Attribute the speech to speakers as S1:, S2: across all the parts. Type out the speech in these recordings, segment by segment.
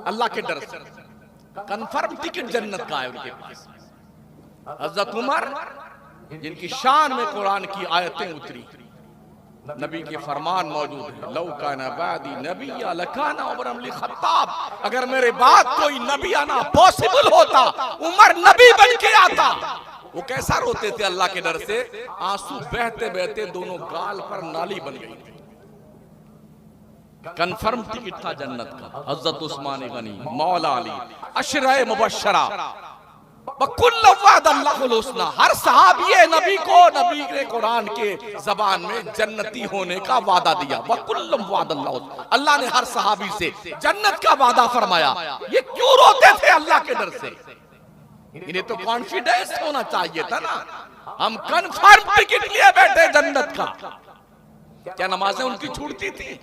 S1: अल्लाह के डर से। कंफर्म टिकट जन्नत का है उनके पास। हज़रत उमर जिनकी शान में कुरान की आयतें उतरी, नबी के फरमान मौजूद है, लौ काना बादी नबी लकाना उमर अल खत्ताब, अगर मेरे बाद कोई नबी आना पॉसिबल होता उमर नबी बन के आता। वो कैसा रोते थे अल्लाह के डर से, आंसू बहते बहते दोनों गाल पर नाली बन गई थी। कंफर्म टिकट था जन्नत का। हज़रत उस्मान गनी, मौला अली, अशरा मुबश्शरा, हर सहाबी नबी को नबी ने कुरान के जबान में जन्नती होने का वादा दिया। अल्लाह ने हर सहाबी से जन्नत का वादा फरमाया। ये क्यों रोते थे अल्लाह के डर से? इन्हें तो कॉन्फिडेंस होना चाहिए था ना, हम कंफर्म टिकट लिए बैठे जन्नत का। क्या नमाजें उनकी छूटती थी?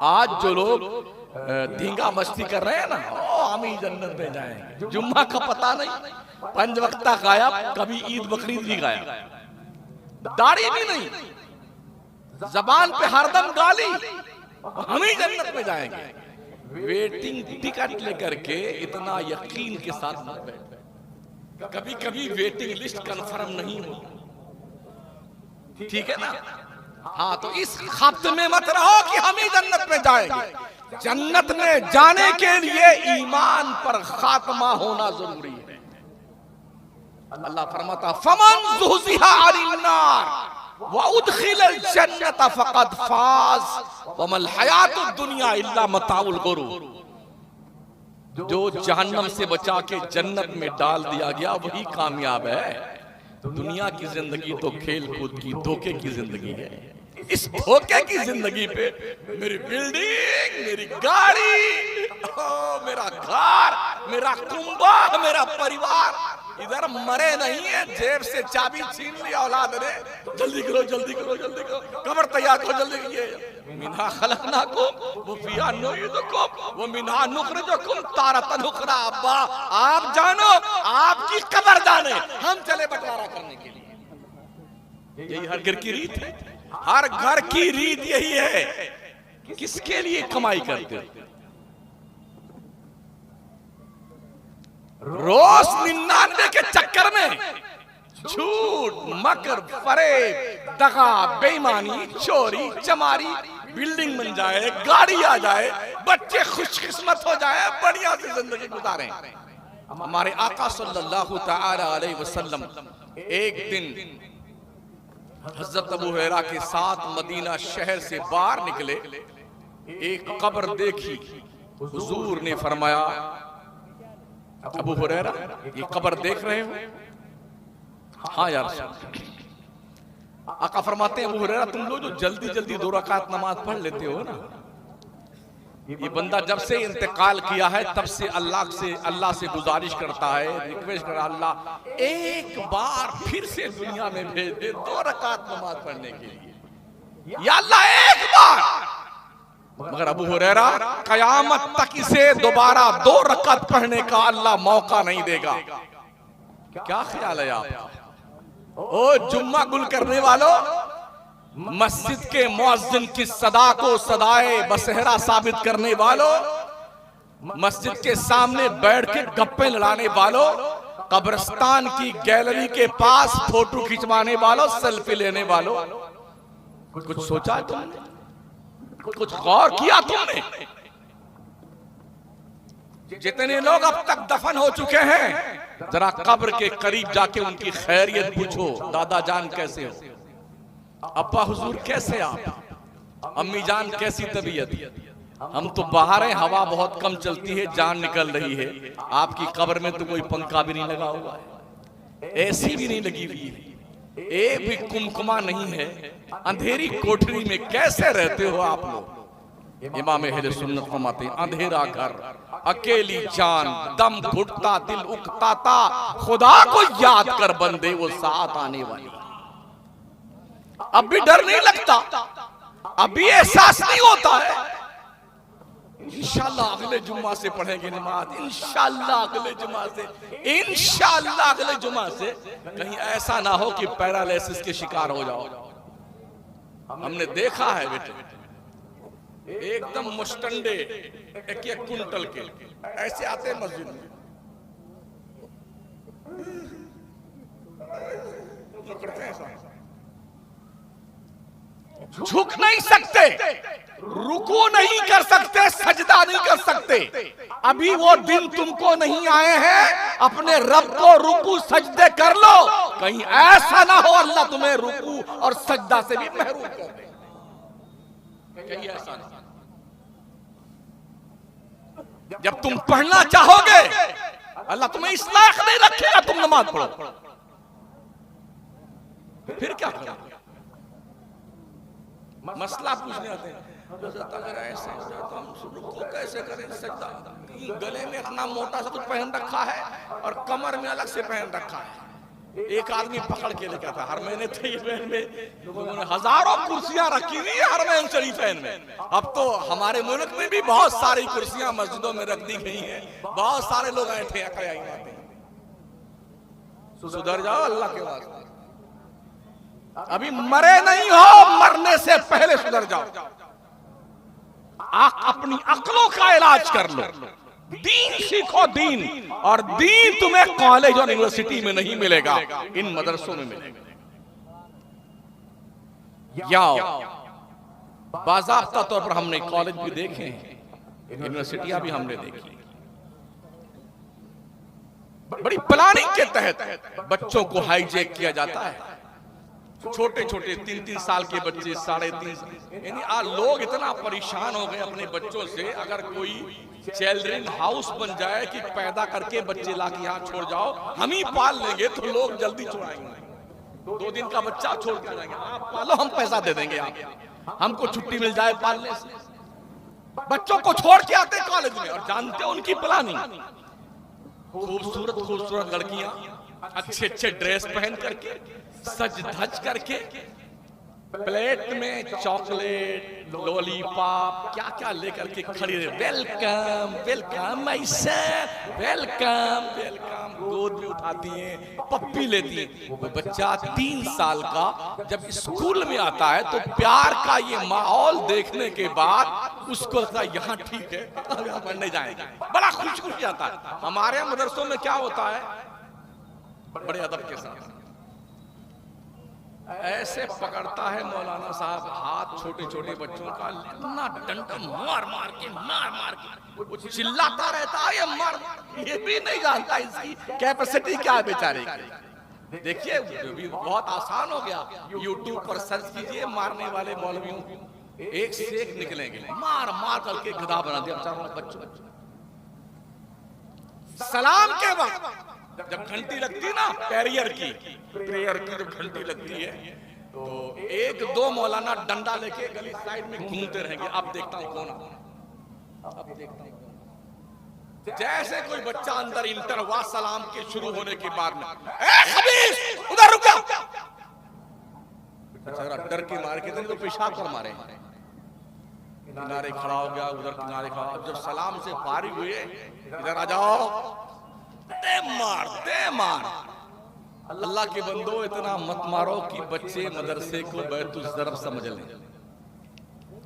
S1: आज जो लोग धींगा मस्ती कर रहे हैं ना, हम ही जन्नत में जाएंगे, जुम्मा का पता नहीं, पंज वक्ता गायब, कभी ईद बकरीद भी गायब, दाढ़ी भी नहीं, जबान पे हरदम गाली, हम ही जन्नत में जाएंगे। वेटिंग टिकट लेकर के इतना यकीन के साथ मत बैठ। कभी कभी वेटिंग लिस्ट कंफर्म नहीं होती, ठीक है ना? हाँ, तो इस खप्त में मत रहो कि हम ही जन्नत में जाएंगे। जन्नत में जाने के लिए ईमान पर खात्मा होना जरूरी है। अल्लाह फरमाता फमन ज़ुहज़िहा अनिन नार व उदखिलल जन्नत फ़क़द फ़ाज़ व मल हयातुद दुनिया इल्ला मताउल गुरूर। जो जहन्नम से बचा के जन्नत में डाल दिया गया वही कामयाब है। दुनिया की जिंदगी तो खेल कूद की धोखे की जिंदगी है। इस धोखे की जिंदगी पे मेरी बिल्डिंग, मेरी गाड़ी, मेरा घर, मेरा कुंबा, मेरा परिवार, इधर मरे नहीं है, जेब से चाबी छीन लिया औलाद ने, जल्दी करो जल्दी करो जल्दी करो, कब्र तैयार करो जल्दी कीजिए। मिन्हा खलकनाकुम व फिहा नुईदुकुम व मिन्हा नुखरिजुकुम तारतन उखरा। अब्बा आप जानो, आपकी कब्र जाने, हम चले बंटवारा करने के लिए। यही हर घर की रीत है, हर घर की रीत यही है। किसके लिए कमाई करते हो? रोज 99 के चक्कर में झूठ, मकर, फरेब, दगा, बेईमानी, चोरी, चमारी, बिल्डिंग बन जाए, गाड़ी आ जाए, बच्चे खुशकिस्मत हो जाए, बढ़िया सी जिंदगी गुजारें। हमारे आका सल्लल्लाहु तआला अलैहि वसल्लम एक दिन हज़रत अबू हुरैरा के साथ मदीना शहर से बाहर निकले, एक कब्र देखी। हुजूर ने फरमाया, अबू हुरैरा ये कब्र देख रहे हो? हाँ यार। आका फरमाते हैं, अबू हुरैरा तुम लोग जो जल्दी जल्दी 2 रकात नमाज पढ़ लेते हो ना, ये बंदा जब से इंतकाल किया है तब से अल्लाह से गुजारिश करता है, रिक्वेस्ट कर, अल्लाह एक बार फिर से दुनिया में भेज दे 2 रकात नमाज पढ़ने के लिए, या अल्लाह एक बार। मगर अबू हुरैरा कयामत तक इसे दोबारा 2 रकात पढ़ने का अल्लाह मौका नहीं देगा। क्या ख्याल है आप? ओ जुम्मा गुल करने वालों, मस्जिद के मुअज्जिन की सदा को सदाए बसहरा साबित करने वालों, मस्जिद के सामने बैठ के गप्पे लड़ाने वालों, कब्रिस्तान की गैलरी के पास फोटो खिंचवाने वालों, सेल्फी लेने वालों, कुछ सोचा है तुमने? कुछ गौर किया तुमने? जितने लोग अब तक दफन हो चुके हैं, जरा कब्र के करीब जाके उनकी खैरियत पूछो। दादा जान कैसे हो? अब्बा हुजूर कैसे आप? अम्मी जान कैसी तबीयत? हम तो बाहर हैं, हवा बहुत कम चलती है, जान निकल रही है। आपकी कब्र में तो कोई पंखा भी नहीं लगा हुआ है, एसी भी नहीं लगी हुई है, एक भी कुमकुमा नहीं है, अंधेरी कोठरी में कैसे रहते हो आप लोग? इमाम अहले सुन्नत फरमाते हैं, अंधेरा घर, अकेली जान, दम घुटता, दिल उकताता, खुदा को याद कर बंदे वो साथ आने वाली। अब भी डर नहीं लगता, अब भी एहसास नहीं होता है। इंशाअल्लाह अगले जुम्मा से पढ़ेंगे नमाज, इंशाअल्लाह अगले जुम्मा से, इंशाअल्लाह अगले जुम्मा से। कहीं ऐसा ना हो कि पैरालिसिस के शिकार हो जाओ। हमने देखा है बेटे, एकदम मुस्टंडे, एक एक कुंटल के ऐसे आते हैं मस्जिद में, करते हैं ऐसा। झुक नहीं सकते, रुकू नहीं कर सकते, सजदा नहीं कर सकते। अभी वो दिन तुमको नहीं आए हैं, अपने रब को रुकू सजदे कर लो, कहीं ऐसा ना हो अल्लाह तुम्हें रुकू और सजदा से भी महरूम कर दे, कहीं ऐसा ना। जब तुम पढ़ना चाहोगे अल्लाह तुम्हें इस लायक नहीं रखेगा तुम नमाज पढ़ो, फिर क्या करोगे? मसला पूछने आते हैं, अगर ऐसे तो हम रुको कैसे करें सजदा? गले में अपना मोटा सा कुछ पहन रखा है और कमर में अलग से पहन रखा है। एक आदमी पकड़ के लेकर था, हरमैन तैयबैन में लोगों ने हजारों कुर्सियां रखी हुई है हरमैन शरीफैन में। अब तो हमारे मुल्क में भी बहुत सारी कुर्सियां मस्जिदों में रख दी गई हैं, बहुत सारे लोग आए थे आते। सुधर जाओ अल्लाह के वास्ते, अभी मरे नहीं हो, मरने से पहले सुधर जाओ। अपनी अक्लों का इलाज कर लो, दीन सीखो दीन, और दीन तुम्हें कॉलेज और यूनिवर्सिटी में नहीं मिलेगा, इन मदरसों में मिलेगा। बाज़ाब्ता तौर पर हमने कॉलेज भी देखे हैं, यूनिवर्सिटियां भी हमने देखी, बड़ी प्लानिंग के तहत बच्चों को हाईजैक किया जाता है। छोटे छोटे 3-3 साल के बच्चे, 3.5, यानी लोग इतना परेशान हो गए अपने बच्चों से। अगर कोई चिल्ड्रन हाउस बन जाए कि पैदा करके बच्चे लाके यहाँ छोड़ जाओ, हम ही पाल लेंगे, तो लोग जल्दी छोड़ाएंगे। 2 दिन का बच्चा छोड़ के जाएंगे, आप पालो हम पैसा दे देंगे, आप हमको छुट्टी मिल जाए पालने से। बच्चों को छोड़ के आते कॉलेज में, और जानते उनकी प्लानिंग, खूबसूरत खूबसूरत लड़कियां अच्छे अच्छे ड्रेस पहन करके, सज धज करके, प्लेट में चॉकलेट, लॉलीपॉप, क्या क्या लेकर के खड़ी रहे, वेलकम वेलकम ऐसा, वेलकम वेलकम, गोद में उठाती हैं, पप्पी लेती हैं। वो बच्चा 3 साल का जब स्कूल में आता है तो प्यार का ये माहौल देखने के बाद उसको लगता है यहाँ ठीक है, अब यहाँ पढ़ने जाएंगे, बड़ा खुश आता है। हमारे मदरसों में क्या होता है, बड़े अदब के साथ ऐसे पकड़ता है मौलाना साहब हाथ छोटे छोटे बच्चों का, इतना डंडा मार मार के वो चिल्लाता रहता है, ये मार, ये भी नहीं जानता इसकी कैपेसिटी क्या है बेचारे की। देखिए भी बहुत आसान हो गया, यूट्यूब पर सर्च कीजिए, मारने वाले मौलवियों एक से एक निकलेंगे, मार मार करके गधा बना दिया बेचारों बच्चों। सलाम के वक्त जब घंटी लगती ना प्रेयर की जब घंटी लगती है, तो 1-2 मौलाना डंडा लेके गली साइड में घूमते रहेंगे, अब देखता हूं कौन, अब देखता हूं। जैसे कोई बच्चा अंदर इंटर हुआ सलाम के शुरू होने के बाद में, खबीस उधर रुक जा, बेचारा डर के मारे के तो पेशाब कर मारे, किनारे खड़ा हो गया, उधर किनारे खड़ा। जब सलाम से फारिग हुए, इधर आ जाओ, दे मार। अल्लाह के बंदो इतना मत मारो कि बच्चे मदरसे को बैतुल ज़रब समझ लें।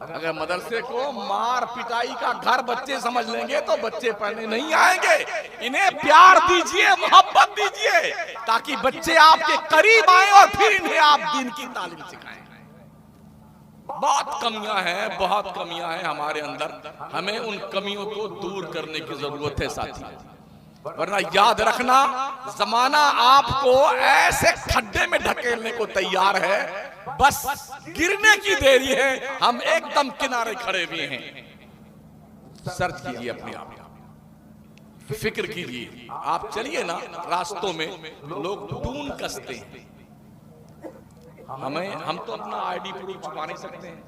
S1: अगर मदरसे को मार पिटाई का घर बच्चे समझ लेंगे तो बच्चे पढ़ने नहीं आएंगे। इन्हें प्यार दीजिए, मोहब्बत दीजिए, ताकि बच्चे आपके करीब आए और फिर इन्हें आप दीन की तालीम सिखाएं। बहुत कमियां हैं हमारे अंदर, हमें उन कमियों को दूर करने की जरूरत है साथी, वरना याद रखना जमाना आपको ऐसे खड्डे में ढकेलने को तैयार है, बस गिरने की देरी है, हम एकदम किनारे खड़े हुए हैं। सर्च कीजिए अपने आप, फिक्र कीजिए, आप चलिए ना रास्तों में लोग ढूंढ कसते हैं, हम तो अपना आईडी प्रूफ छुपा नहीं सकते हैं,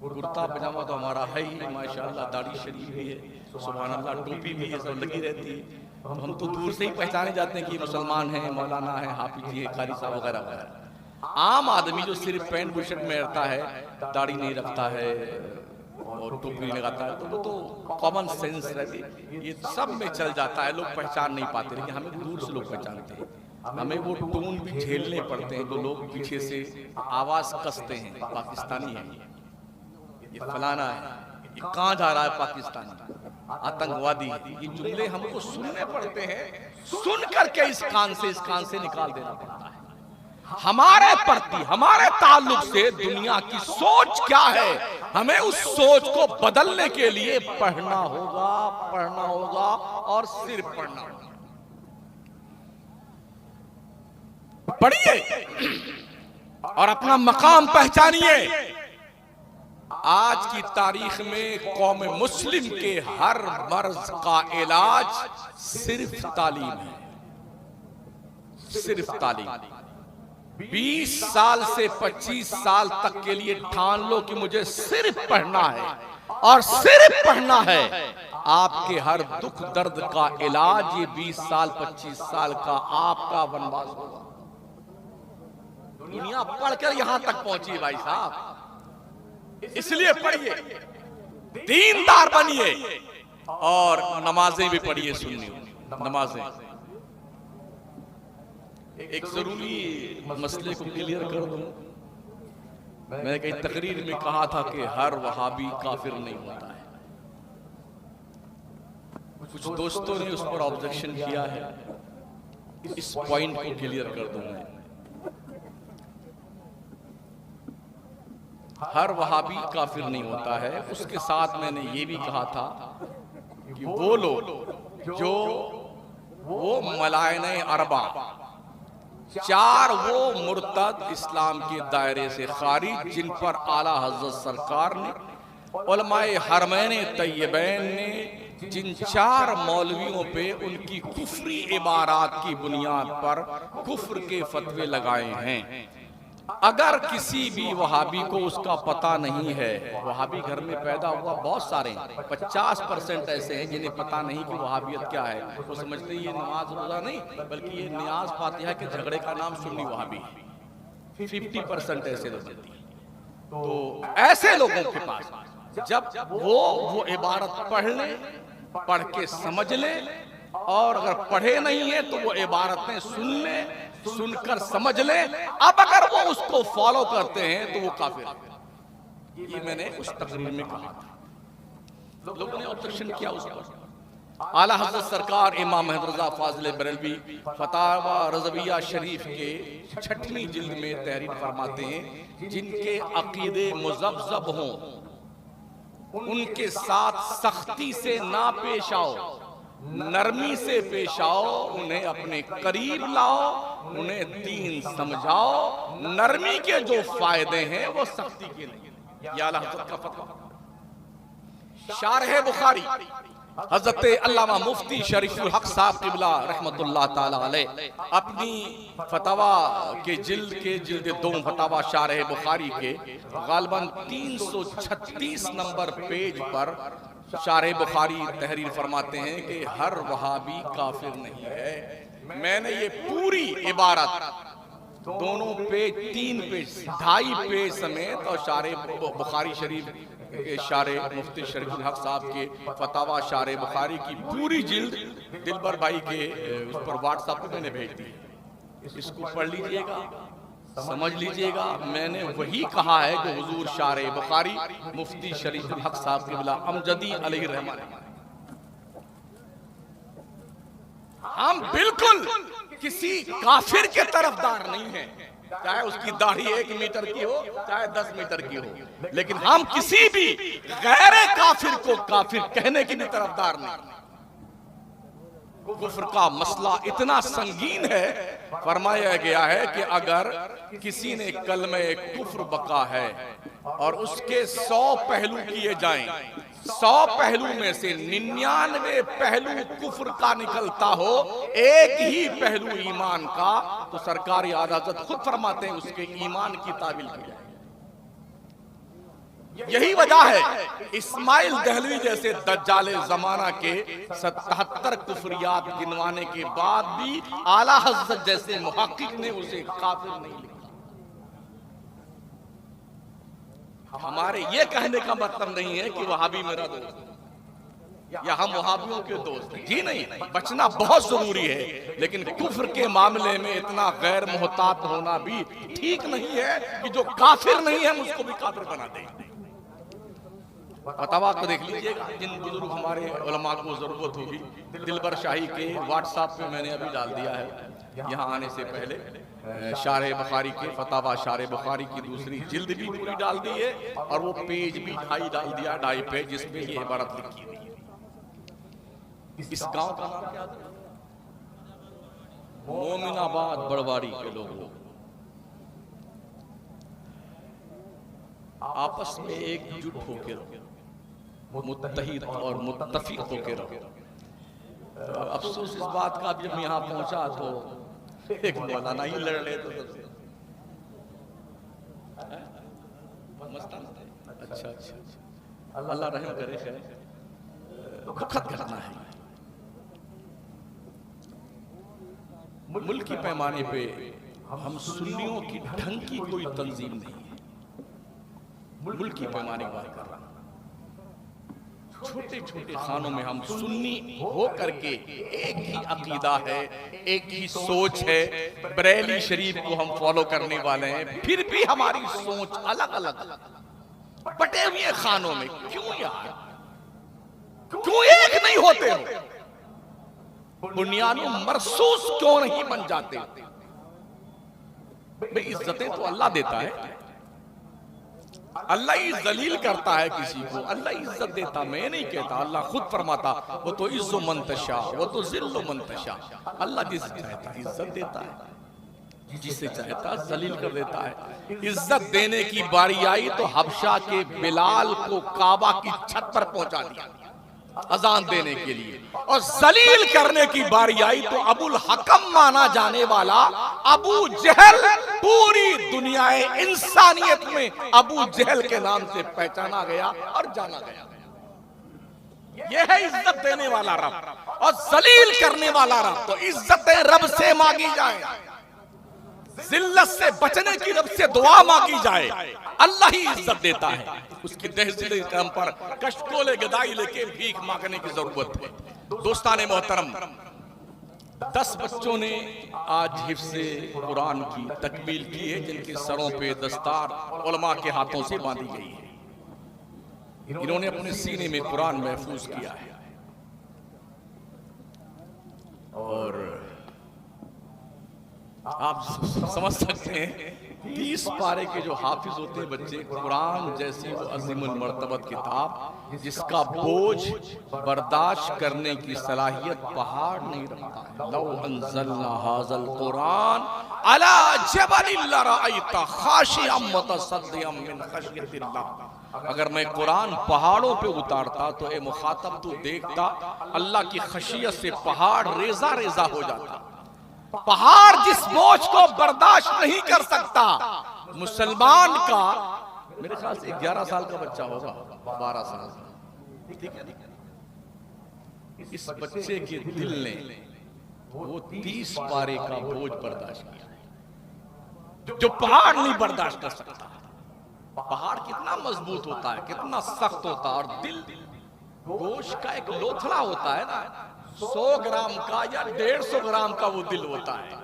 S1: कुर्ता पजामा तो हमारा है ही माशाल्लाह, दाढ़ी शरीफ भी है, सुभान अल्लाह, टोपी भी है, सब लगी रहती है। हम तो दूर से ही पहचाने जाते हैं कि मुसलमान हैं, मौलाना है, हाफिज जी है, कारी साहब वगैरह वगैरह। आम आदमी जो सिर्फ पैंट बुशर्ट में रहता है, दाढ़ी नहीं रखता है और टोपी नहीं लगाता है, तो वो तो कॉमन सेंस रहती है, ये सब में चल जाता है, लोग पहचान नहीं पाते। लेकिन हमें दूर से लोग पहचानते हैं, हमें वो टोन भी झेलने पड़ते हैं, तो लोग पीछे से आवाज कसते हैं पाकिस्तानी है। ये फलाना है, ये कहां जा रहा है पाकिस्तान, आतंकवादी है, ये जुमले हमको सुनने पड़ते हैं। सुन करके इस कान से निकाल देना पड़ता है। हमारे प्रति, हमारे ताल्लुक से दुनिया की सोच क्या है, हमें उस सोच को बदलने के लिए पढ़ना होगा और सिर्फ पढ़ना होगा। पढ़िए और अपना मकाम पहचानिए। आज की तारीख में कौम मुस्लिम के हर मर्ज का इलाज सिर्फ तालीम है, सिर्फ तालीम। 20 साल से 25 साल तक के लिए ठान लो कि मुझे सिर्फ पढ़ना है और सिर्फ पढ़ना है। आपके हर दुख दर्द का इलाज ये 20 साल 25 साल का आपका वनवास होगा। दुनिया पढ़कर यहां तक पहुंची भाई साहब, इसलिए पढ़िए, दीनदार बनिए और नमाजें भी पढ़िए, सुन्नी नमाजें। एक जरूरी मसले को क्लियर कर दूं, मैंने कहीं तकरीर में कहा था कि हर वहाबी काफिर नहीं होता है। कुछ दोस्तों ने उस पर ऑब्जेक्शन किया है, इस पॉइंट को क्लियर कर दूं मैं। हर वहाबी काफिर नहीं होता है। उसके साथ मैंने ये भी कहा था कि वो लोग जो वो मलायने अरबा, 4 वो मुर्तद इस्लाम के दायरे से खारिज, जिन पर आला हज़रत सरकार ने, उलमाए हरमैन तैयबैन ने, जिन 4 मौलवियों पे उनकी कुफरी इबारात की बुनियाद पर कुफ्र के फतवे लगाए हैं। अगर किसी भी वहाबी को उसका पता नहीं है, वहाबी घर में पैदा हुआ बहुत सारे हैं, 50% ऐसे हैं जिन्हें पता नहीं कि वहाबियत क्या है। वो समझते हैं ये नमाज रोजा नहीं बल्कि ये नियाज फातिहा के झगड़े का नाम सुन्नी वहाबी है। 50% ऐसे लोग हैं। तो ऐसे लोगों के पास जब वो इबारत पढ़ ले, पढ़ के समझ ले, और अगर पढ़े नहीं है तो वो इबारतें सुन ले, सुनकर समझ ले, अब अगर वो उसको फॉलो करते हैं तो वो काफिर है। ये मैंने उस तकरीर में कहा था। लोगों ने ऑब्जेक्शन किया उस पर। आला हज़रत सरकार इमाम अहमद रज़ा फाज़िल बरेलवी फतावा रज़विया शरीफ के 6वीं जिल्द में तहरीर फरमाते हैं, जिनके अकीदे मुज़ब्ज़ब हों उनके साथ सख्ती से ना पेश आओ, नरमी से पेश आओ, उन्हें अपने करीब लाओ, उन्हें दीन समझाओ। नरमी के जो फायदे हैं वो सख्ती के नहीं। ये आला हज़रत का फतवा। शारह बुखारी हज़रत अल्लामा मुफ्ती शरीफुल हक साहब क़िबला रहमतुल्लाह ताला अलैह अपनी फतवा के जिल्द 2 फतवा शारह बुखारी के गालिबन 336 नंबर पेज पर शारह बुखारी तहरीर फरमाते हैं कि हर वहाबी काफिर नहीं है। मैंने ये पूरी इबारत दोनों पेज 3 पेज 2.5 पेज समेत और शारह बुखारी शरीफ के शारह मुफ्ती शरीफुल हक साहब के फतावा शारह बुखारी की पूरी जिल्द दिलबर भाई के उस पर व्हाट्सएप पे मैंने भेज दी। इसको पढ़ लीजिएगा, समझ लीजिएगा। मैंने वही कहा है जो हुजूर शारह बुखारी मुफ्ती शरीफुल हक साहब क़िबला अमजदी अलैहि रहमान। हम बिल्कुल किसी काफिर के तरफदार नहीं हैं, चाहे उसकी दाढ़ी 1 मीटर की हो चाहे 10 मीटर की हो, लेकिन हम किसी भी गैर काफिर को काफिर कहने की भी तरफदार नहीं। कुफ्र का मसला इतना संगीन है, फरमाया गया है कि अगर किसी ने कलमे कुफ्र बका है और उसके 100 पहलू किए जाएं, 100 पहलू में से 99 पहलू कुफ्र का निकलता हो, एक ही पहलू ईमान का, तो सरकार आज़ाद खुद फरमाते हैं उसके ईमान की तावील की जाए। यही वजह है इस्माइल दहलवी जैसे दज्जाले जमाना के 77 कुफरियात गिनवाने के बाद भी आला हज़रत जैसे मुहक्किक ने उसे काफिर नहीं लिखा। हमारे ये कहने का मतलब नहीं है कि वहाबी मेरा दोस्त या हम वहाबियों के दोस्त हैं, जी नहीं। बचना बहुत जरूरी है, लेकिन कुफ्र के मामले में इतना गैर मोहतात होना भी ठीक नहीं है कि जो काफिर नहीं है हम उसको भी काफिर बना दें। फतवा को देख लीजिएगा, जिन बुजुर्ग हमारे उलमा को जरूरत होगी। दिलबर शाही के व्हाट्सएप पे मैंने अभी डाल दिया है, यहाँ आने से पहले शारे बुखारी के फतवा शारे बुखारी की दूसरी जिल्द भी पूरी डाल दी है, और वो पेज भी डाल दिया, 2.5 पेज, जिसमें ये इबारत लिखी हुई है। इस गांव का नाम क्या था? मोमिनाबाद बड़वाड़ी के लोग आपस में एकजुट होकर मुत्तहिद और मुत्तफिक होकर रहो। अफसोस इस बात का, जब मैं यहाँ पहुंचा तो एक मौलाना ही लड़ रहे थे सबसे। अच्छा अच्छा, अल्लाह रहम करे। खैर, दुखद घटना है। मुल्क की पैमाने पे हम सुन्नियों की ढंग की कोई तंजीम नहीं है। मुल्क की पैमाने की बात कर रहा हूं। छोटे छोटे खानों में हम सुन्नी हो करके एक ही अकीदा है, एक ही सोच है, बरेली शरीफ को हम फॉलो करने वाले हैं, फिर भी हमारी सोच अलग अलग बटे हुए खानों में। क्यों यार, क्यों एक नहीं होते हो? बुनियादी मरसूस क्यों नहीं बन जाते? भाई इज्जतें तो अल्लाह देता है, अल्लाह ही जलील करता है किसी को, अल्लाह इज्जत देता, मैं नहीं कहता। अल्लाह खुद फरमाता वो तो इज्जो मंतशा वो तो जिल्लो मंतशा। अल्लाह जिसे चाहता इज्जत देता है, जिसे चाहता जलील कर देता है। इज्जत देने की बारी आई तो हबशा के बिलाल को काबा की छत पर पहुंचा दिया अजान देने के लिए, और जलील करने की बारी आई तो अबुल हकम माना जाने वाला अबू जहल पूरी दुनिया इंसानियत में अबू जहल के नाम से पहचाना गया और जाना गया। यह है इज्जत देने वाला रब, और जलील करने वाला रब। तो इज्जत रब से मांगी जाए, जिल्लत से बचने की रब से दुआ मांगी जाए। अल्लाह ही इज्जत देता है, उसकी तहसील काम पर कष्टकोले गदाई लेके भीख मांगने की जरूरत है। दोस्ताने मोहतरम, 10 बच्चों ने आज हिफ्ज़े कुरान की तकमील की है, जिनके सरों पे दस्तार उलमा के हाथों से बांधी गई है। इन्होंने अपने सीने में कुरान महफूज किया है। और आप समझ सकते हैं 30 पारे के जो हाफिज होते हैं बच्चे, कुरान जैसी वो अजीमुल मर्तबत किताब जिसका बोझ बर्दाश्त करने की सलाहियत पहाड़ नहीं रखता है। लौ अंज़लना हाज़ल कुरान अला जबलिन लरअयता खाशिअम मुतसद्दिअम मिन खशियतिल्लाह। अगर मैं कुरान पहाड़ों पे उतारता तो ए मुखातब तू देखता अल्लाह की खशियत से पहाड़ रेजा रेजा हो जाता। पहाड़ जिस बोझ को बर्दाश्त नहीं कर सकता, मुसलमान का मेरे ख्याल से 11 साल का बच्चा होगा, 12 साल का, ठीक है। इस बच्चे के दिल ने वो 30 पारे का बोझ बर्दाश्त किया जो पहाड़ नहीं बर्दाश्त कर सकता। पहाड़ कितना मजबूत होता है, कितना सख्त होता है, और दिल गोश्त का एक लोथड़ा होता है ना, 100 ग्राम का या 150 ग्राम का वो दिल होता है।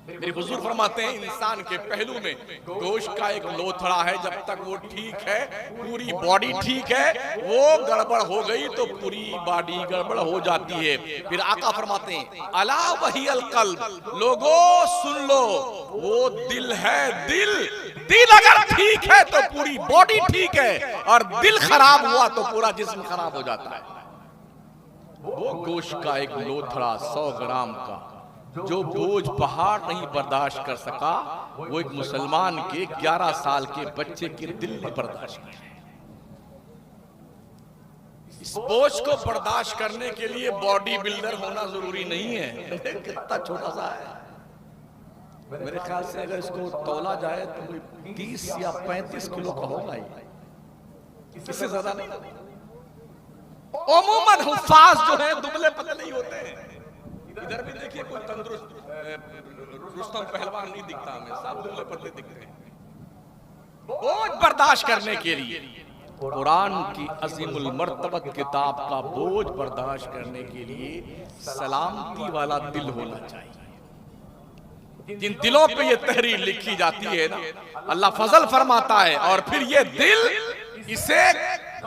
S1: मेरे बुजुर्ग फरमाते हैं इंसान के पहलू में गोश्त का एक लोथड़ा है, जब तक वो ठीक है, पूरी बॉडी ठीक है, वो गड़बड़ हो गई तो पूरी बॉडी गड़बड़ हो जाती है। फिर आका फरमाते हैं अला वही अल कल्ब, लोगों सुन लो, वो दिल है। दिल अगर ठीक है तो पूरी बॉडी ठीक है, और दिल खराब हुआ तो पूरा जिस्म खराब हो जाता है। वो गोश्त का एक लोथड़ा 100 ग्राम का जो बोझ पहाड़ नहीं बर्दाश्त कर सका, वो एक मुसलमान के 11 साल के बच्चे के दिल ने बर्दाश्त किया। इस बोझ को बर्दाश्त करने के लिए बॉडी बिल्डर होना जरूरी नहीं है। कितना छोटा सा है, मेरे ख्याल से अगर इसको तौला जाए तो 30 या 35 किलो का होगा, इससे ज्यादा नहीं। उम्मन हुफ्फाज जो है दुबले पतले ही होते हैं। इधर भी देखिए कोई तंदुरुस्त रुस्तम पहलवान नहीं दिखता हमें, सब दुबले पतले दिखते हैं। बोझ बर्दाश्त करने के लिए कुरान की अजीमुल मर्तबत किताब का बोझ बर्दाश्त करने के लिए सलामती वाला दिल होना चाहिए। जिन दिलों पे ये तहरीर लिखी जाती है ना, अल्लाह फजल फरमाता है, और फिर ये दिल इसे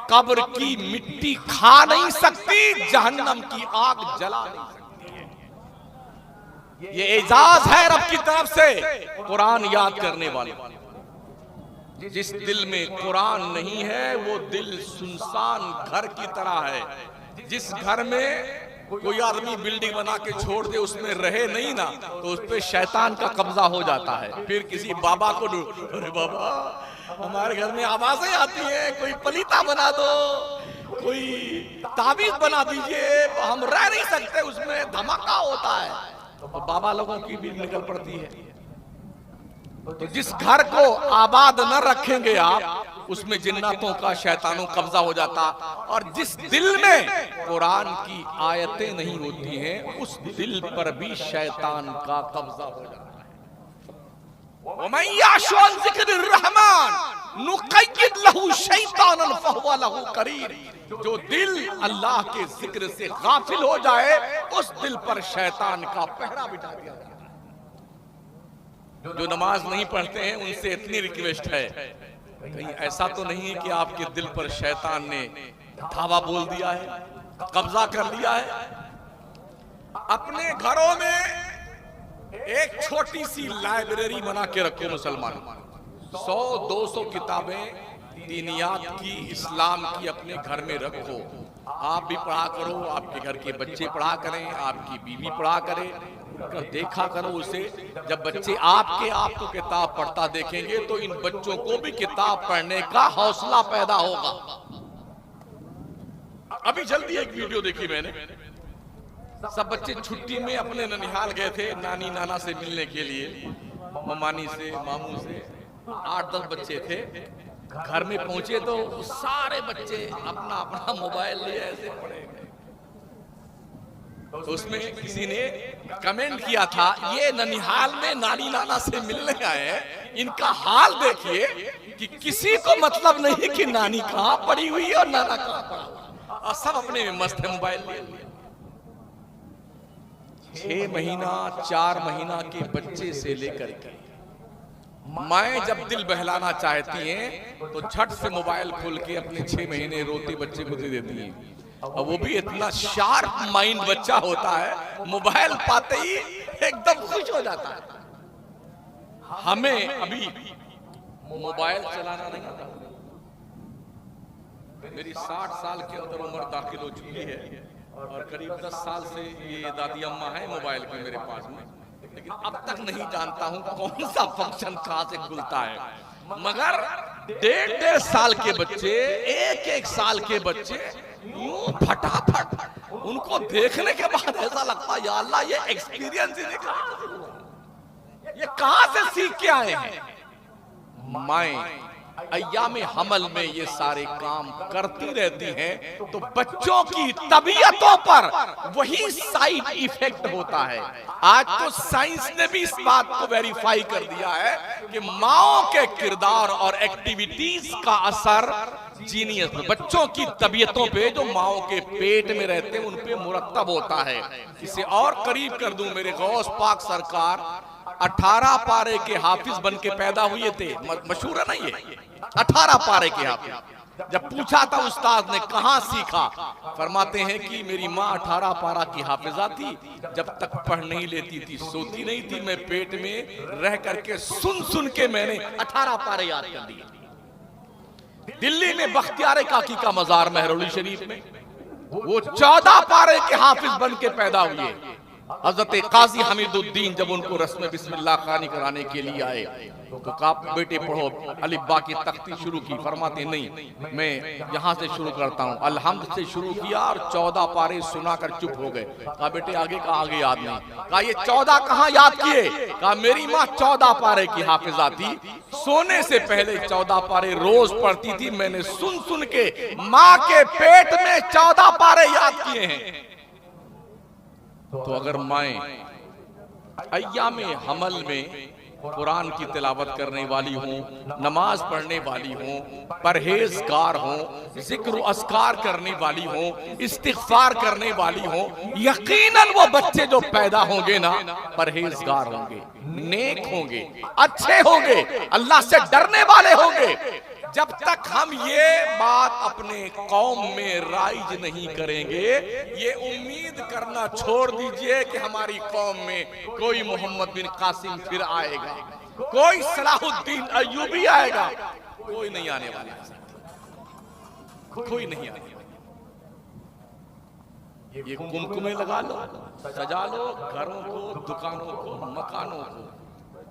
S1: कब्र की मिट्टी खा नहीं सकती, जहन्नम की आग जला नहीं सकती है। ये एजाज है रब की तरफ से कुरान याद करने वाले। जिस दिल में कुरान नहीं है वो दिल सुनसान घर की तरह है। जिस घर में कोई आदमी बिल्डिंग बना के छोड़ दे, उसमें रहे नहीं ना, तो उस पे शैतान का कब्जा हो जाता है। फिर किसी बाबा को, अरे बाबा हमारे घर में आवाजें आती हैं, कोई पलीता बना दो, कोई ताबीज बना दीजिए, हम रह नहीं सकते, उसमें धमाका होता है, तो बाबा लोगों की भी निकल पड़ती है। तो जिस घर को आबाद न रखेंगे आप, उसमें जिन्नातों का, शैतानों कब्जा हो जाता। और जिस दिल में कुरान की आयतें नहीं होती हैं, उस दिल पर भी शैतान का कब्जा हो जाता है। जो दिल अल्लाह के जिक्र से गाफिल हो जाए, उस दिल पर शैतान का पहरा बिठा दिया जाता है। जो नमाज नहीं पढ़ते हैं उनसे इतनी रिक्वेस्ट है, कहीं ऐसा तो नहीं है कि आपके दिल पर शैतान ने धावा बोल दिया है, कब्जा कर लिया है। अपने घरों में एक छोटी सी लाइब्रेरी बना के रखो मुसलमान। 100-200 किताबें दीनियात की, इस्लाम की अपने घर में रखो। आप भी पढ़ा करो, आपके घर के बच्चे पढ़ा करें, आपकी बीवी पढ़ा करे, देखा करो उसे। जब बच्चे आपको किताब पढ़ता देखेंगे तो इन बच्चों को भी किताब पढ़ने का हौसला पैदा होगा। अभी जल्दी एक वीडियो देखी मैंने, सब बच्चे छुट्टी में अपने ननिहाल गए थे नानी नाना से मिलने के लिए, ममानी से, मामू से। 8-10 बच्चे थे। घर में पहुंचे तो सारे बच्चे अपना अपना मोबाइल लिए ऐसे पड़े गए। तो उसमें किसी ने कमेंट किया था, ये ननिहाल में नानी नाना से मिलने आए हैं, इनका हाल देखिए कि किसी को मतलब नहीं कि नानी कहां पड़ी हुई है और नाना कहां पड़ा हुआ, और सब अपने में मस्त है मोबाइल लिए। 6 महीना 4 महीना के बच्चे से लेकर के माएं जब दिल बहलाना चाहती हैं तो झट से मोबाइल खोल के अपने 6 महीने रोते बच्चे को दे देती हैं। और वो भी इतना शार्प माइंड बच्चा होता है, मोबाइल पाते ही एकदम खुश हो जाता है। हमें अभी मोबाइल चलाना नहीं आता। मेरी 60 साल के अंदर उम्र दाखिल हो चुकी है और करीब 10 साल से ये दादी अम्मा है मोबाइल पे मेरे पास में, लेकिन अब तक नहीं जानता हूं कौन सा फंक्शन कहां से खुलता है। मगर 1.5 साल के बच्चे, 1-1 साल के बच्चे यूं फटाफट, उनको देखने के बाद ऐसा लगता है या अल्लाह ये एक्सपीरियंस ये कहां से सीख के आए हैं। माएं अय्यामे हमल में ये सारे काम करती रहती हैं, तो बच्चों की तबीयतों पर वही साइड इफेक्ट होता है। आज तो साइंस ने भी इस बात को वेरीफाई कर दिया है कि माओ के किरदार और एक्टिविटीज का असर जीनियस बच्चों की तबीयतों पे, जो माओ के पेट में रहते हैं उन पे मुरत्तब होता है। इसे और करीब कर दूं, मेरे गौस पाक सरकार 18 पारे के हाफिज बन के पैदा हुए थे। मशहूर है ना ये, 18 पारे के हाफिज। जब पूछा था उस्ताद ने कहां सीखा, फरमाते हैं कि मेरी माँ 18 पारा की हाफिजा थी, जब तक पढ़ नहीं लेती थी सोती नहीं थी, मैं पेट में रह करके सुन सुन के मैंने 18 पारे याद कर लिए। दिल्ली में बख्तियार काकी का मजार मेहरौली शरीफ में, वो 14 पारे के हाफिज बन के पैदा हुए। हजरत काजी हमीदुद्दीन जब उनको रस्म बिस्मिल्लाह खानी कराने के लिए आए तो कहा बेटे पढ़ो, अलिब्बा की तख्ती शुरू की। फरमाते नहीं, मैं यहाँ से शुरू करता हूँ। अलहम्द से शुरू किया और 14 पारे सुनाकर चुप हो गए। कहा बेटे आगे का आगे याद नहीं। कहा ये 14 कहाँ याद किए? कहा मेरी माँ 14 पारे की हाफिजा थी, सोने से पहले 14 पारे रोज पढ़ती थी, मैंने सुन सुन के माँ के पेट में 14 पारे याद किए हैं। तो अगर माएं अय्यामे हमल में कुरान की तिलावत करने वाली हों, नमाज पढ़ने वाली हों, परहेजगार हों, जिक्र अस्कार करने वाली हों, इस्तिग़फ़ार करने वाली हों, यकीनन वो बच्चे जो पैदा होंगे ना, परहेजगार होंगे, नेक होंगे, अच्छे होंगे, अल्लाह से डरने वाले होंगे। जब तक हम ये बात अपने कौम में राइज नहीं करेंगे, ये उम्मीद करना छोड़ दीजिए कि हमारी कौम में कोई मोहम्मद बिन कासिम फिर आएगा, कोई सलाहुद्दीन अय्यूबी आएगा, कोई नहीं आने वाला, कोई नहीं आने वाला। ये कुमकुमे लगा लो, सजा लो घरों को, दुकानों को, मकानों को,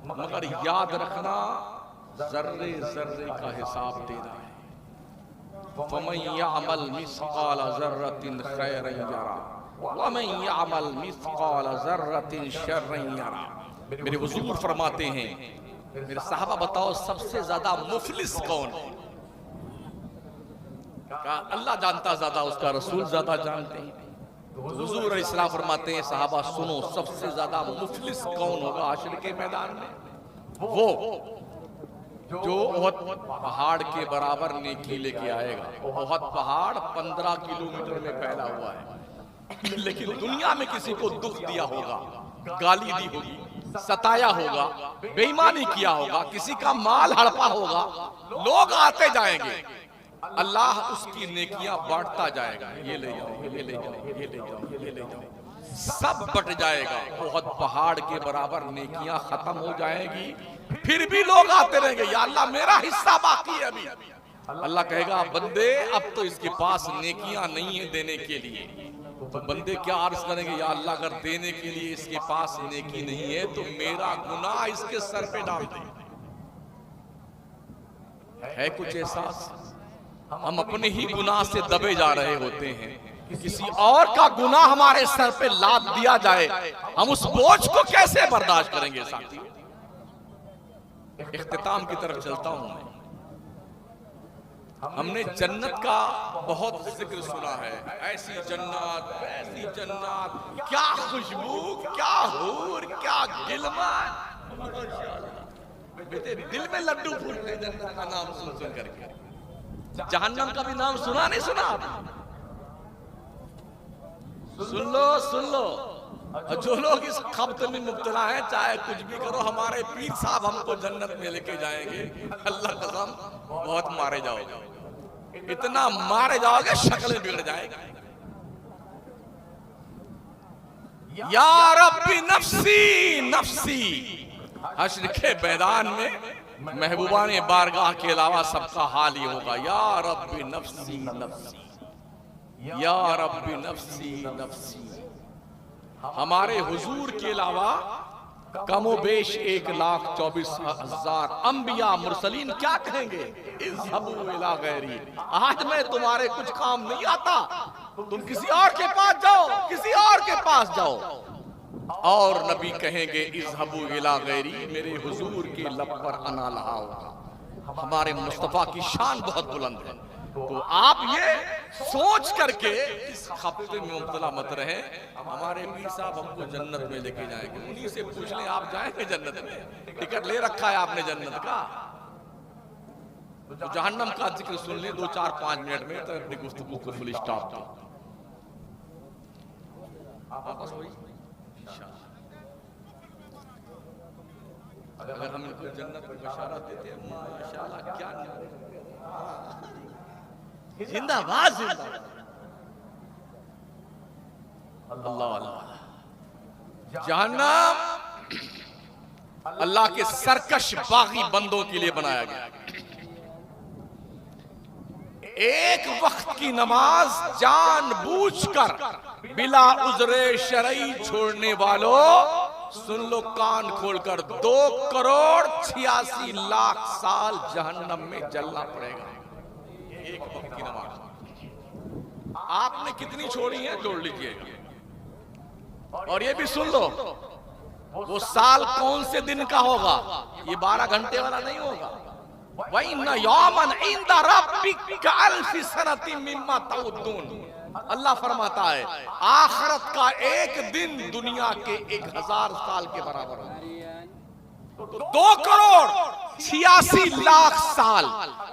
S1: मगर याद रखना जर्रे जर्रे का हिसाब देना है। फमन यअमल मिस्काल ज़र्रतिन खैरन यरा वमन यअमल मिस्काल ज़र्रतिन शर्रन यरा। मेरे हुजूर फरमाते हैं, मेरे साहबा बताओ सबसे ज्यादा मुफलिस कौन है? कहा अल्लाह जानता ज्यादा, उसका रसूल ज्यादा जानते हैं। हुजूर अलैहिस्सलाम फरमाते हैं, साहबा सुनो, सबसे ज्यादा मुफलिस कौन होगा हश्र के मैदान में? वो जो ओहद पहाड़ के बराबर नेकी लेके आएगा। ओहद पहाड़ 15 किलोमीटर में फैला हुआ है, लेकिन दुनिया में किसी को दुख दिया होगा, गाली दी होगी, सताया होगा, बेईमानी किया होगा, किसी का माल हड़पा होगा, लोग आते जाएंगे, अल्लाह उसकी नेकियां बांटता जाएगा। ये ले जाओ, ये ले जाओ, ये ले जाओ, ये ले जाओ, सब बट जाएगा। बहुत पहाड़ के बराबर नेकियां खत्म हो जाएगी, फिर भी लोग आते रहेंगे, या अल्लाह मेरा हिस्सा बाकी है अभी। अल्लाह कहेगा बंदे अब तो इसके पास नेकियां नहीं है देने के लिए। तो बंदे क्या अर्ज करेंगे, या अल्लाह अगर देने के लिए इसके पास नेकी नहीं है तो मेरा गुनाह इसके सर पे डाल दे। है कुछ एहसास? हम अपने ही गुनाह से दबे जा रहे होते हैं, किसी और का गुनाह हमारे सर पे लाद दिया जाए, हम उस बोझ को कैसे बर्दाश्त करेंगे? साथी, इख्तिताम की तरफ चलता हूं मैं। हमने जन्नत का बहुत जिक्र सुना है, ऐसी जन्नत, ऐसी जन्नत, क्या खुशबू, क्या हूर, क्या गिलमान। बेटे दिल में लड्डू फूटते जन्नत का नाम सुन सुन करके। जहन्नम का भी नाम सुना नहीं सुना? सुन लो, सुन लो। जो लोग इस खब्त में मुब्तला हैं, चाहे कुछ भी करो, हमारे पीर साहब हमको जन्नत में लेके जाएंगे। अल्लाह कसम बहुत मारे जाओगे, इतना मारे जाओगे शक्लें बिगड़ जाएगी। या रब्बी नफ्सी नफ्सी। हश्र के मैदान में महबूबान बारगाह के अलावा सबका हाल ये होगा, या रब्बी नफ्सी नफ्सी, या रब्बी नफ्सी नफ्सी। हमारे हुजूर के अलावा कमोबेश 1,24,000 अंबिया मुरसलीन क्या कहेंगे? इज़हबू इला गैरी, आज मैं तुम्हारे कुछ काम नहीं आता, तुम किसी और के पास जाओ, किसी और के पास जाओ। और नबी कहेंगे इज़हबू इला गैरी, मेरे हुजूर के लब पर अना लहा होगा। हमारे मुस्तफा की शान बहुत बुलंद है। तो आप ये सोच करके इस खपते में मुब्तला मत रहे। हमारे पीर साहब हमको जन्नत में लेके जाएंगे, उन्हीं से पूछ लें आप जाएंगे जन्नत में? टिकट ले रखा है आपने जन्नत का? तो जहन्नम का जिक्र सुन ले 2-4-5 मिनट में, तो अपनी गुफ्तगू को फुल स्टॉप दो। अगर हम इनको जन्नत की बशारत देते हैं, माशाअल्लाह क्या जिंदाबाद जिंदाबाद। अल्लाह अल्लाह। जहन्नम अल्लाह के सरकश बागी बंदों के लिए बनाया गया। एक वक्त की नमाज जानबूझकर बिला उज़्रे शरई छोड़ने वालों, सुन लो कान खोलकर, 2,86,00,000 साल जहन्नम में जलना पड़ेगा। एक वक्त की नमाज आपने कितनी छोड़ी है जोड़ लीजिएगा। और ये भी सुन लो, वो साल कौन से दिन का होगा? ये 12 घंटे वाला नहीं होगा। वइन्ना यौमन इंदा रब्बिका अल्फी सनतिन मिम्मा तउद्दून। अल्लाह फरमाता है आखिरत का एक दिन दुनिया के 1,000 साल के बराबर होगा। 2,86,00,000 साल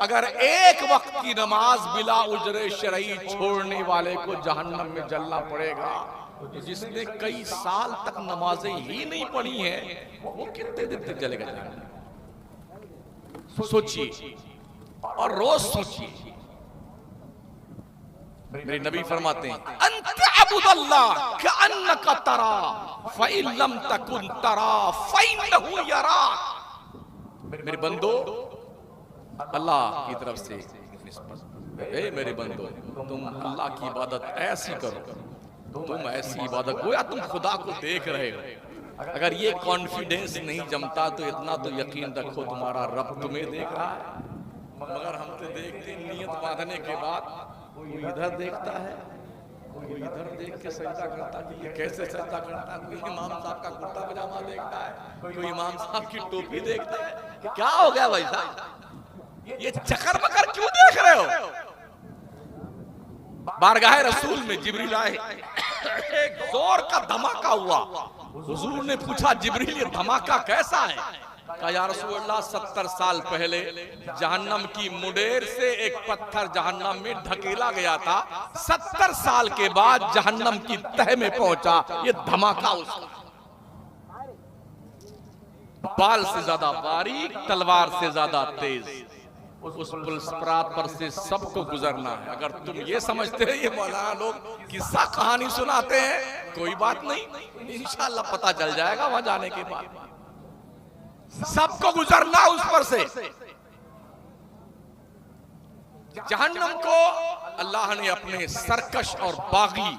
S1: अगर एक वक्त की नमाज बिला उजरे शरई छोड़ने वाले को जहन्नम में जलना पड़ेगा, तो जिसने कई साल तक नमाजें ही नहीं पढ़ी हैं, वो कितने दिन तक जलेगा? सोचिए और रोज सोचिए। मेरे नबी फरमाते हैं अंत अबुदल्लाह कअन्नका तरा फइन लम तकुन तरा फइन्नहु यरा। मेरे बंदो, अल्लाह की तरफ से ए मेरे बंदो, तुम अल्लाह की इबादत ऐसी करो, तुम ऐसी इबादत गोया तुम खुदा को देख रहे हो। अगर ये कॉन्फिडेंस नहीं जमता तो इतना तो यकीन रखो तुम्हारा रब तुम्हें देख रहा है। मगर हम तो देखते नियत बांधने के बाद कोई इधर देखता है, कोई इधर देख के सजदा करता है कि ये कैसे सजदा करता है। कोई इमाम साहब का कुर्ता पजामा देखता है, कोई इमाम साहब की टोपी देखता है। क्या हो गया भाई साहब, ये चक्कर बकर क्यों देख रहे हो? बारगाह रसूल में जिब्रील आए, एक जोर का धमाका हुआ। हुजूर ने पूछा जिब्रील ये धमाका कैसा है? कहा या रसूलल्लाह 70 साल पहले जहन्नम की मुडेर से एक पत्थर जहन्नम में ढकेला गया था, 70 साल के बाद जहन्नम की तह में पहुंचा ये धमाका। उसका बाल से ज्यादा बारीक, तलवार से ज्यादा तेज, उस पुलिस परात पर से सबको गुजरना है। अगर तुम ये समझते हैं ये मौलाना लोग किस्सा कहानी सुनाते हैं, कोई बात नहीं, इंशाअल्लाह पता चल जाएगा वहां जाने के बाद। सबको गुजरना उस पर से। जहन्नम को अल्लाह ने अपने सरकश और बागी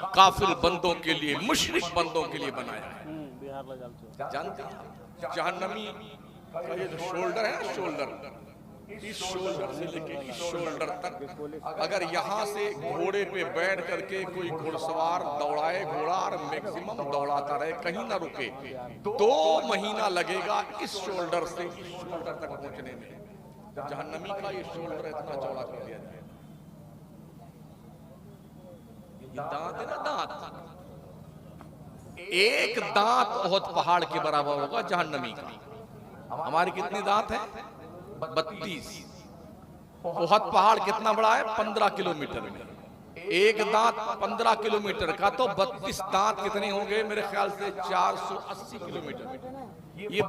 S1: काफिर बंदों के लिए, मुशरिक बंदों के लिए बनाया है। जानते हैं जहन्नमी का ये जो शोल्डर है ना, शोल्डर, इस शोल्डर से लेके इस शोल्डर तक अगर यहाँ से घोड़े पे बैठ करके कोई घुड़सवार दौड़ाए घोड़ा और मैक्सिमम दौड़ाता रहे, कहीं ना रुके, 2 महीना लगेगा इस शोल्डर से इस शोल्डर तक पहुंचने में। जहन्नमी का ये शोल्डर इतना चौड़ा कर दिया जाए। ये दांत है ना, दांत, एक दांत बहुत पहाड़ के बराबर होगा जहन्नमी का। हमारे कितने दांत हैं? 32। बहुत पहाड़ कितना बड़ा है? 15 किलोमीटर में। एक दांत 15 किलोमीटर का, तो 32 दांत कितने होंगे? मेरे ख्याल से 480 किलोमीटर। ये